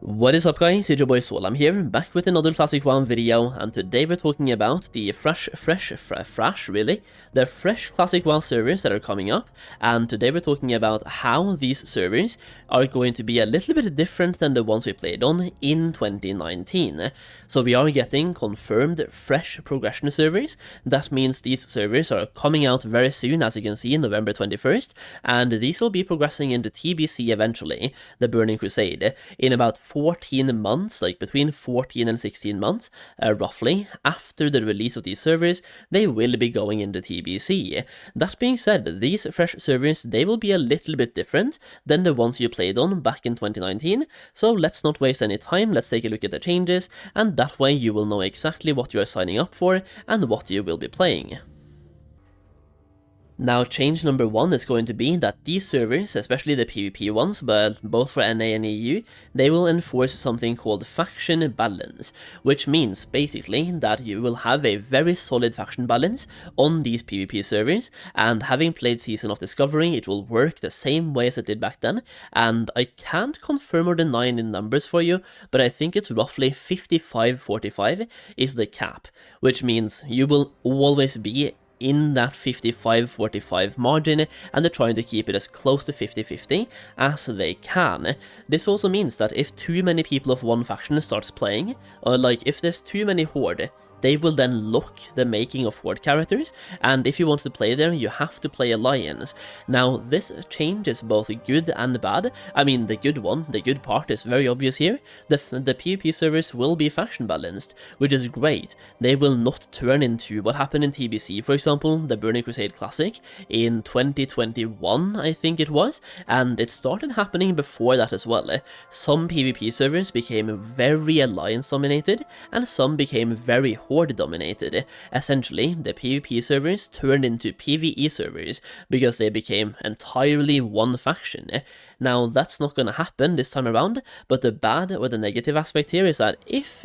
What is up guys, it's your boy Solheim here, back with another Classic WoW video, and today we're talking about the fresh Classic WoW servers that are coming up, and today we're talking about how these servers are going to be a little bit different than the ones we played on in 2019. So we are getting confirmed fresh progression servers. That means these servers are coming out very soon, as you can see, November 21st, and these will be progressing into TBC eventually, the Burning Crusade, in about 14 months, like between 14 and 16 months, roughly, after the release of these servers, they will be going into TBC. That being said, these fresh servers, they will be a little bit different than the ones you played on back in 2019, so let's not waste any time, let's take a look at the changes, and that way you will know exactly what you are signing up for and what you will be playing. Now, change number one is going to be that these servers, especially the PvP ones, but both for NA and EU, they will enforce something called faction balance, which means basically that you will have a very solid faction balance on these PvP servers, and having played Season of Discovery, it will work the same way as it did back then, and I can't confirm or deny in numbers for you, but I think it's roughly 55-45 is the cap, which means you will always be in that 55-45 margin, and they're trying to keep it as close to 50-50 as they can. This also means that if too many people of one faction starts playing, or like if there's too many Horde, they will then lock the making of Horde characters, and if you want to play there, you have to play Alliance. Now, this change is both good and bad. I mean, the good part is very obvious here. The PvP servers will be faction balanced, which is great. They will not turn into what happened in TBC, for example, the Burning Crusade Classic in 2021, I think it was, and it started happening before that as well. Some PvP servers became very Alliance dominated, and some became very Horde dominated. Essentially, the PvP servers turned into PvE servers because they became entirely one faction. Now, that's not gonna happen this time around, but the bad or the negative aspect here is that if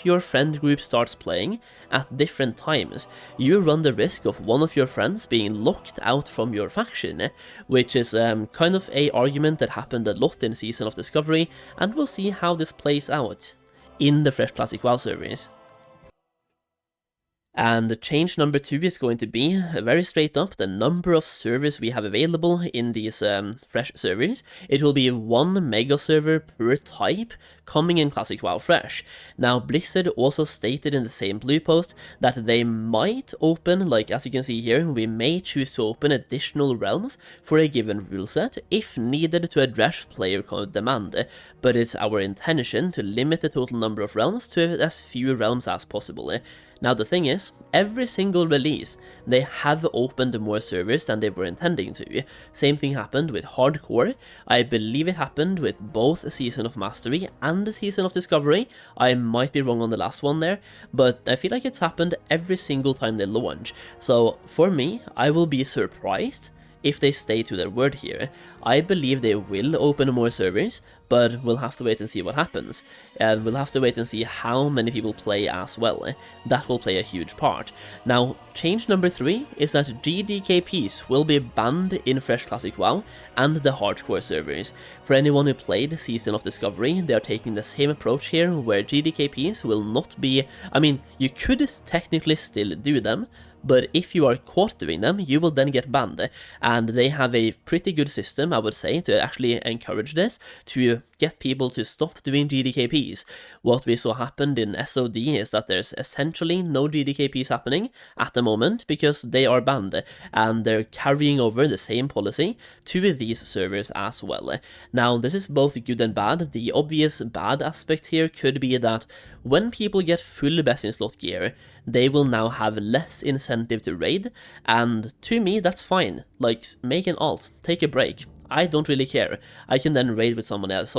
your friend group starts playing at different times, you run the risk of one of your friends being locked out from your faction, which is kind of a argument that happened a lot in Season of Discovery, and we'll see how this plays out in the fresh Classic WoW servers. And change number two is going to be, very straight up, the number of servers we have available in these fresh servers. It will be one mega server per type coming in Classic WoW Fresh. Now, Blizzard also stated in the same blue post that they might open, like as you can see here, we may choose to open additional realms for a given rule set if needed to address player demand, but it's our intention to limit the total number of realms to as few realms as possible. Now, the thing is, every single release, they have opened more servers than they were intending to. Same thing happened with Hardcore. I believe it happened with both Season of Mastery and the Season of Discovery. I might be wrong on the last one there, but I feel like it's happened every single time they launch. So, for me, I will be surprised if they stay to their word here. I believe they will open more servers, but we'll have to wait and see what happens. And we'll have to wait and see how many people play as well. That will play a huge part. Now, change number three is that GDKPs will be banned in Fresh Classic WoW and the Hardcore servers. For anyone who played Season of Discovery, they are taking the same approach here, where GDKPs will not be... I mean, you could technically still do them, but if you are caught doing them, you will then get banned, and they have a pretty good system, I would say, to actually encourage this, to get people to stop doing GDKPs. What we saw happened in SOD is that there's essentially no GDKPs happening at the moment because they are banned, and they're carrying over the same policy to these servers as well. Now, this is both good and bad. The obvious bad aspect here could be that when people get full best in slot gear, they will now have less incentive to raid, and to me that's fine. Like, make an alt, take a break. I don't really care. I can then raid with someone else.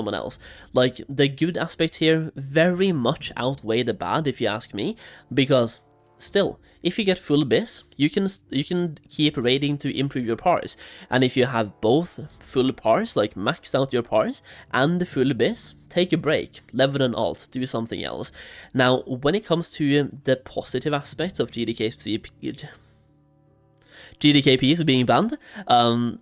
Like, the good aspect here very much outweigh the bad, if you ask me, because still, if you get full bis, you can keep raiding to improve your pars, and if you have both full pars, like maxed out your pars, and full bis, take a break, level an alt, do something else. Now, when it comes to the positive aspects of GDKPs being banned,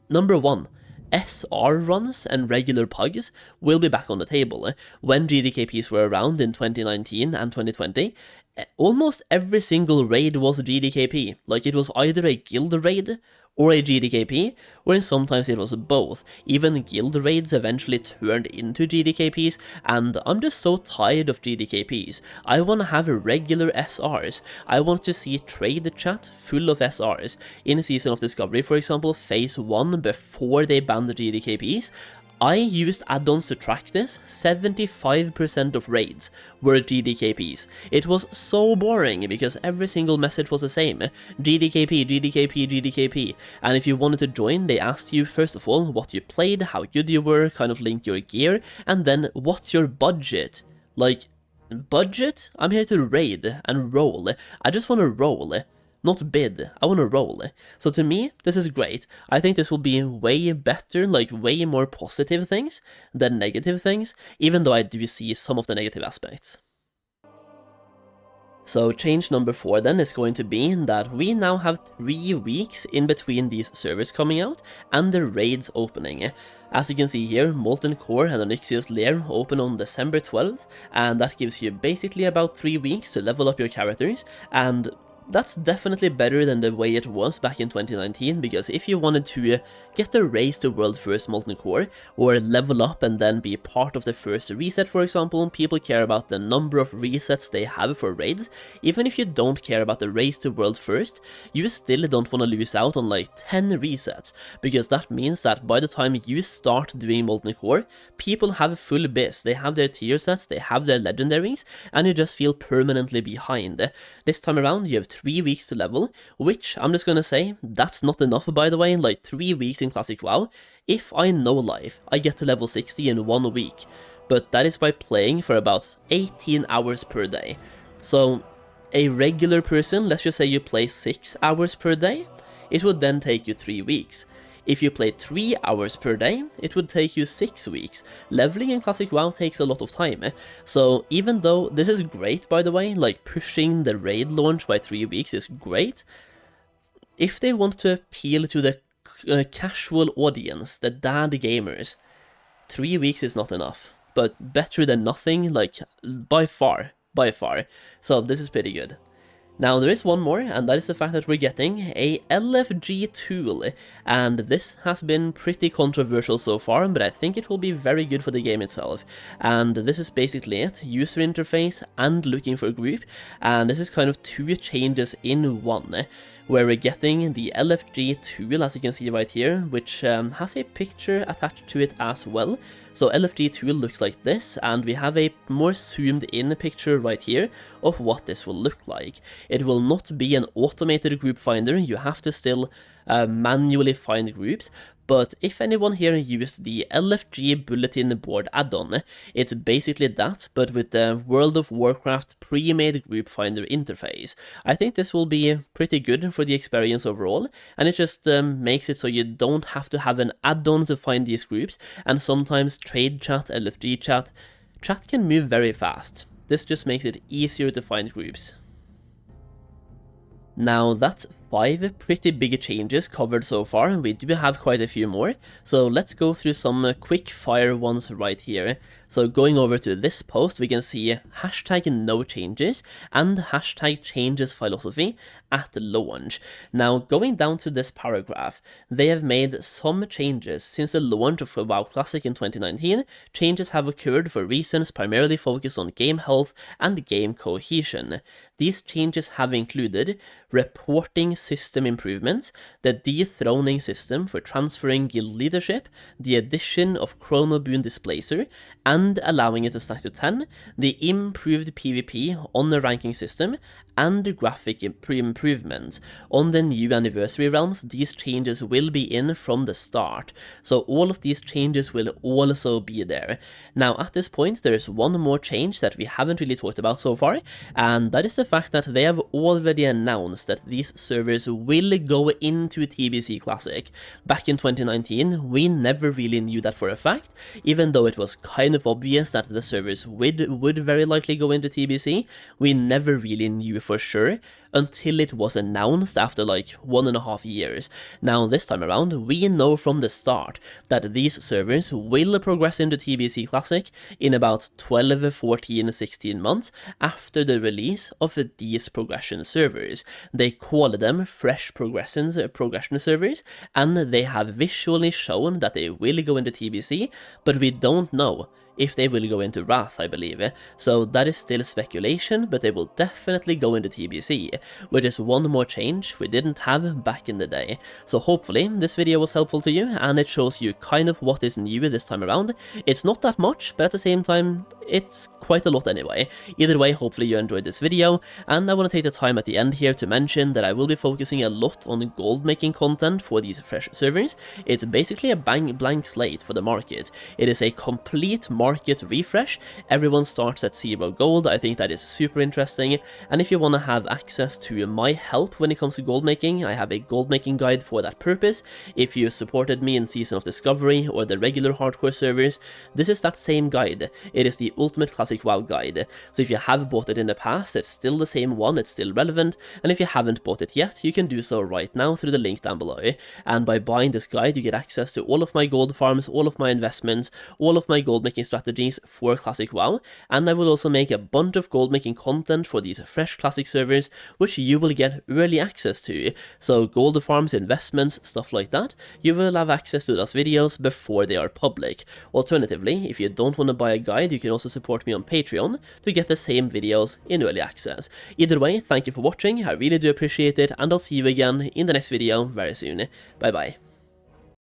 number one, SR runs and regular pugs will be back on the table. When GDKPs were around in 2019 and 2020, almost every single raid was a GDKP. Like, it was either a guild raid or a GDKP, or sometimes it was both. Even guild raids eventually turned into GDKPs, and I'm just so tired of GDKPs. I want to have regular SRs. I want to see trade chat full of SRs. In Season of Discovery, for example, Phase 1, before they banned the GDKPs, I used add-ons to track this. 75% of raids were GDKPs. It was so boring because every single message was the same. GDKP, GDKP, GDKP. And if you wanted to join, they asked you first of all what you played, how good you were, kind of link your gear, and then what's your budget? Like, budget? I'm here to raid and roll. I just want to roll. Not bid, I want to roll. So to me, this is great. I think this will be way better, like way more positive things than negative things, even though I do see some of the negative aspects. So change number 4 then is going to be that we now have 3 weeks in between these servers coming out and the raids opening. As you can see here, Molten Core and Onyxia's Lair open on December 12th, and that gives you basically about 3 weeks to level up your characters, and that's definitely better than the way it was back in 2019, because if you wanted to get the race to World First Molten Core, or level up and then be part of the first reset, for example, people care about the number of resets they have for raids. Even if you don't care about the race to World First, you still don't want to lose out on like 10 resets, because that means that by the time you start doing Molten Core, people have full biz, they have their tier sets, they have their legendaries, and you just feel permanently behind. This time around, you have 3 weeks to level, which I'm just gonna say, that's not enough, by the way. Like 3 weeks in Classic WoW, if I know life, I get to level 60 in 1 week, but that is by playing for about 18 hours per day. So a regular person, let's just say you play 6 hours per day, it would then take you 3 weeks. If you play 3 hours per day, it would take you 6 weeks. Leveling in Classic WoW takes a lot of time. So even though this is great, by the way, like pushing the raid launch by 3 weeks is great, if they want to appeal to the casual audience, the dad gamers, 3 weeks is not enough. But better than nothing, like by far. So this is pretty good. Now there is one more, and that is the fact that we're getting a LFG Tool, and this has been pretty controversial so far, but I think it will be very good for the game itself. And this is basically it, user interface and looking for group, and this is kind of 2 changes in one, where we're getting the LFG Tool, as you can see right here, which has a picture attached to it as well. So LFG Tool looks like this, and we have a more zoomed in picture right here of what this will look like. It will not be an automated group finder, you have to still manually find groups, but if anyone here used the LFG Bulletin Board add-on, it's basically that, but with the World of Warcraft pre-made group finder interface. I think this will be pretty good for the experience overall, and it just makes it so you don't have to have an add-on to find these groups, and sometimes trade chat, LFG chat can move very fast. This just makes it easier to find groups. Now that's 5 pretty big changes covered so far, and we do have quite a few more, so let's go through some quick fire ones right here. So going over to this post, we can see hashtag no changes and hashtag changes philosophy at launch. Now going down to this paragraph, they have made some changes since the launch of WoW Classic in 2019. Changes have occurred for reasons primarily focused on game health and game cohesion. These changes have included reporting system improvements, the dethroning system for transferring guild leadership, the addition of Chronoboon Displacer, and allowing it to stack to 10, the improved PvP on the ranking system, and graphic improvements. On the new anniversary realms, these changes will be in from the start, so all of these changes will also be there. Now at this point, there is one more change that we haven't really talked about so far, and that is the fact that they have already announced that these servers will go into TBC Classic. Back in 2019, we never really knew that for a fact, even though it was kind of obvious that the servers would very likely go into TBC, we never really knew for for sure until it was announced after like 1.5 years. Now this time around, we know from the start that these servers will progress into TBC Classic in about 12, 14, 16 months after the release of these progression servers. They call them fresh progression servers, and they have visually shown that they will go into TBC, but we don't know if they will go into Wrath, I believe. So that is still speculation, but they will definitely go into TBC, which is one more change we didn't have back in the day. So hopefully this video was helpful to you, and it shows you kind of what is new this time around. It's not that much, but at the same time, it's quite a lot anyway. Either way, hopefully you enjoyed this video, and I want to take the time at the end here to mention that I will be focusing a lot on gold making content for these fresh servers. It's basically a blank slate for the market. It is a complete market refresh. Everyone starts at 0 gold. I think that is super interesting, and if you want to have access to my help when it comes to gold making, I have a gold making guide for that purpose. If you supported me in Season of Discovery or the regular hardcore servers, this is that same guide. It is the Ultimate Classic WoW guide. So if you have bought it in the past, it's still the same one, it's still relevant, and if you haven't bought it yet, you can do so right now through the link down below. And by buying this guide, you get access to all of my gold farms, all of my investments, all of my gold making strategies for Classic WoW, and I will also make a bunch of gold making content for these fresh Classic servers, which you will get early access to. So gold farms, investments, stuff like that, you will have access to those videos before they are public. Alternatively, if you don't want to buy a guide, you can also support me on Patreon to get the same videos in early access. Either way, thank you for watching, I really do appreciate it, and I'll see you again in the next video very soon. Bye bye.